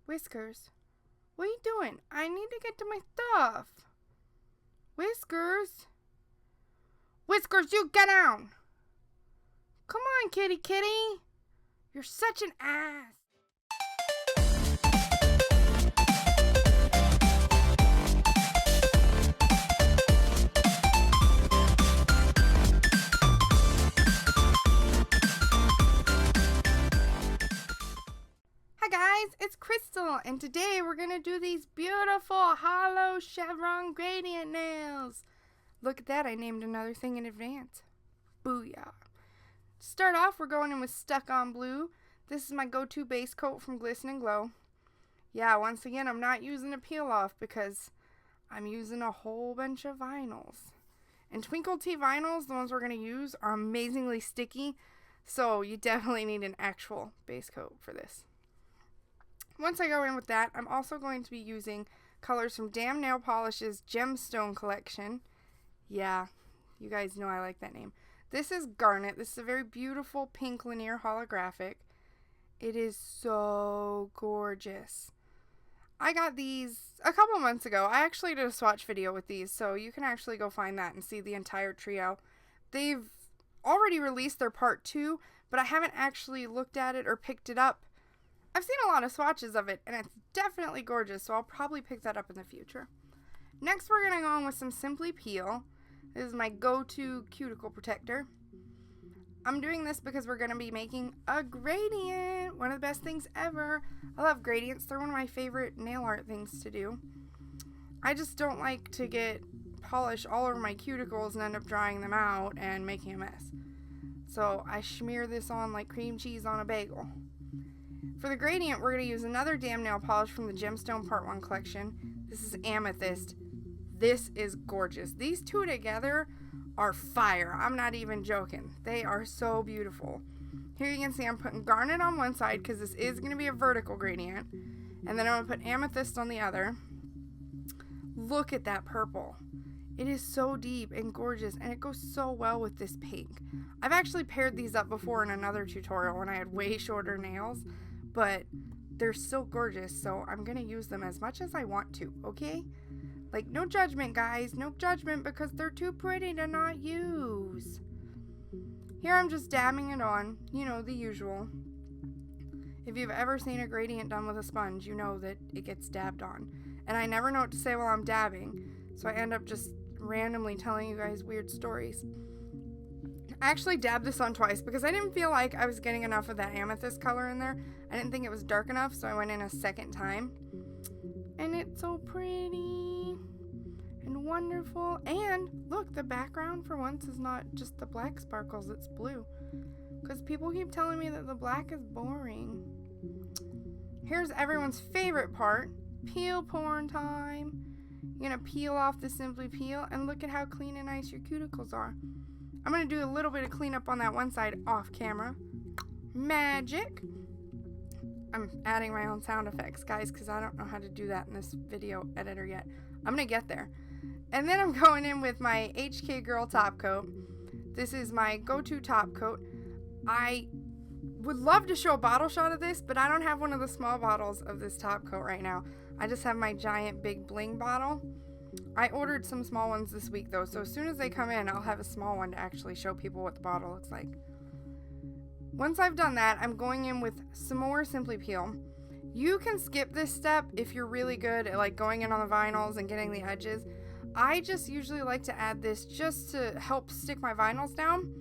Whiskers, what are you doing? I need to get to my stuff. Whiskers. Whiskers, you get down. Come on, kitty kitty. You're such an ass. Hi guys, it's Crystal, and today we're going to do these beautiful Holo chevron gradient nails. Look at that, I named another thing in advance. Booyah. To start off, we're going in with Stuck on Blue. This is my go-to base coat from Glisten and Glow. Yeah, once again, I'm not using a peel-off because I'm using a whole bunch of vinyls. And Twinkle Tea vinyls, the ones we're going to use, are amazingly sticky, so you definitely need an actual base coat for this. Once I go in with that, I'm also going to be using colors from Damn Nail Polish's Gemstone collection. Yeah, you guys know I like that name. This is Garnet. This is a very beautiful pink linear holographic. It is so gorgeous. I got these a couple months ago. I actually did a swatch video with these, so you can actually go find that and see the entire trio. They've already released their part 2, but I haven't actually looked at it or picked it up. I've seen a lot of swatches of it, and it's definitely gorgeous, so I'll probably pick that up in the future. Next, we're going to go in with some Simply Peel. This is my go-to cuticle protector. I'm doing this because we're going to be making a gradient, one of the best things ever. I love gradients. They're one of my favorite nail art things to do. I just don't like to get polish all over my cuticles and end up drying them out and making a mess. So I smear this on like cream cheese on a bagel. For the gradient, we're going to use another Damn Nail Polish from the Gemstone Part 1 collection. This is Amethyst. This is gorgeous. These two together are fire. I'm not even joking. They are so beautiful. Here you can see I'm putting Garnet on one side because this is going to be a vertical gradient. And then I'm going to put Amethyst on the other. Look at that purple. It is so deep and gorgeous, and it goes so well with this pink. I've actually paired these up before in another tutorial when I had way shorter nails. But they're still gorgeous, so I'm going to use them as much as I want to, okay? Like, no judgment, guys. No judgment because they're too pretty to not use. Here I'm just dabbing it on. You know, the usual. If you've ever seen a gradient done with a sponge, you know that it gets dabbed on. And I never know what to say while I'm dabbing, so I end up just randomly telling you guys weird stories. I actually dabbed this on twice because I didn't feel like I was getting enough of that amethyst color in there. I didn't think it was dark enough, so I went in a second time. And it's so pretty and wonderful. And look, the background for once is not just the black sparkles, it's blue. Because people keep telling me that the black is boring. Here's everyone's favorite part, peel porn time. You're going to peel off the Simply Peel, and look at how clean and nice your cuticles are. I'm going to do a little bit of cleanup on that one side off camera. Magic. I'm adding my own sound effects, guys, because I don't know how to do that in this video editor yet. I'm going to get there. And then I'm going in with my HK Girl top coat. This is my go-to top coat. I would love to show a bottle shot of this, but I don't have one of the small bottles of this top coat right now. I just have my giant big bling bottle. I ordered some small ones this week though, so as soon as they come in, I'll have a small one to actually show people what the bottle looks like. Once I've done that, I'm going in with some more Simply Peel. You can skip this step if you're really good at like going in on the vinyls and getting the edges. I just usually like to add this just to help stick my vinyls down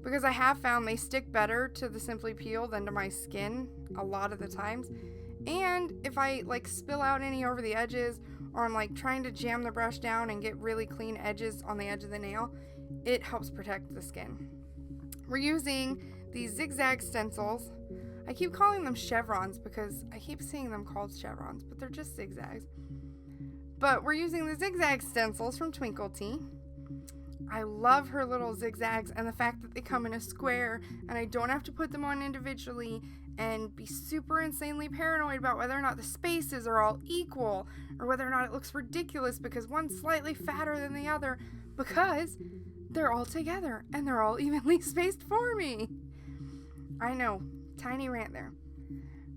because I have found they stick better to the Simply Peel than to my skin a lot of the times. And if I like spill out any over the edges, or I'm like trying to jam the brush down and get really clean edges on the edge of the nail, it helps protect the skin. We're using these Zig Zag stencils. I keep calling them chevrons because I keep seeing them called chevrons, but they're just zigzags. But we're using the Zig Zag stencils from Twinkle Tea. I love her little zigzags and the fact that they come in a square and I don't have to put them on individually and be super insanely paranoid about whether or not the spaces are all equal or whether or not it looks ridiculous because one's slightly fatter than the other because they're all together and they're all evenly spaced for me. I know, tiny rant there.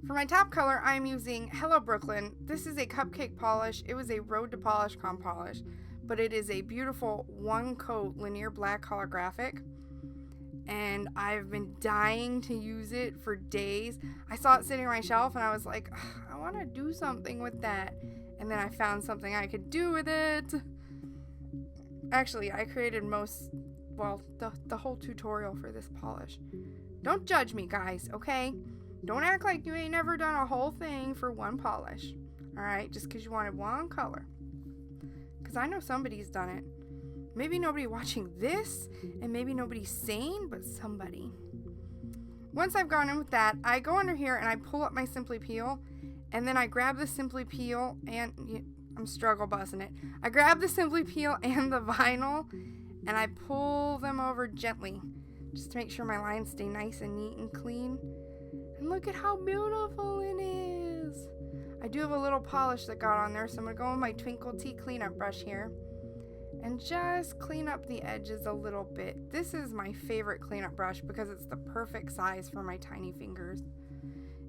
For my top color, I'm using Hello Brooklyn. This is a Cupcake polish. It was a Road to Polish comp polish, but it is a beautiful one coat linear black holographic. And I've been dying to use it for days. I saw it sitting on my shelf and I was like, I want to do something with that. And then I found something I could do with it. Actually, I created the whole tutorial for this polish. Don't judge me, guys, okay? Don't act like you ain't never done a whole thing for one polish. Alright, just because you wanted one color. Because I know somebody's done it. Maybe nobody watching this, and maybe nobody's sane, but somebody. Once I've gone in with that, I go under here and I pull up my Simply Peel, and then I grab the Simply Peel and I'm struggle bussing it. I grab the Simply Peel and the vinyl, and I pull them over gently, just to make sure my lines stay nice and neat and clean. And look at how beautiful it is. I do have a little polish that got on there, so I'm gonna go with my Twinkle Tea cleanup brush here and just clean up the edges a little bit. This is my favorite cleanup brush because it's the perfect size for my tiny fingers.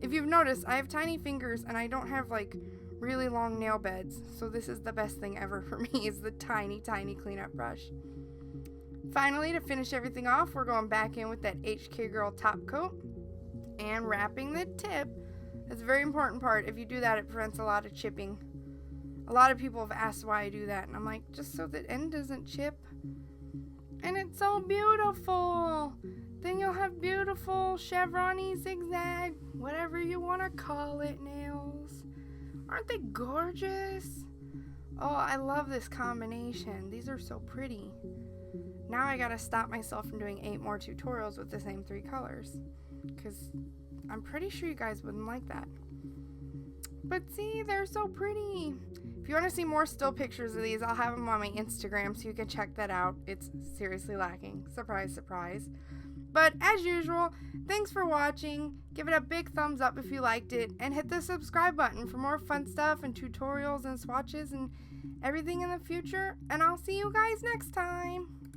If you've noticed, I have tiny fingers and I don't have like really long nail beds, so this is the best thing ever for me is the tiny cleanup brush. Finally, to finish everything off, we're going back in with that HK Girl top coat and wrapping the tip. That's a very important part. If you do that, it prevents a lot of chipping. A lot of people have asked why I do that, and I'm like, just so the end doesn't chip. And it's so beautiful. Then you'll have beautiful chevron-y zigzag, whatever you want to call it, nails. Aren't they gorgeous? Oh, I love this combination. These are so pretty. Now I gotta stop myself from doing 8 more tutorials with the same 3 colors, because I'm pretty sure you guys wouldn't like that. But see, they're so pretty. If you want to see more still pictures of these, I'll have them on my Instagram so you can check that out. It's seriously lacking. Surprise, surprise. But as usual, thanks for watching. Give it a big thumbs up if you liked it, and hit the subscribe button for more fun stuff and tutorials and swatches and everything in the future. And I'll see you guys next time.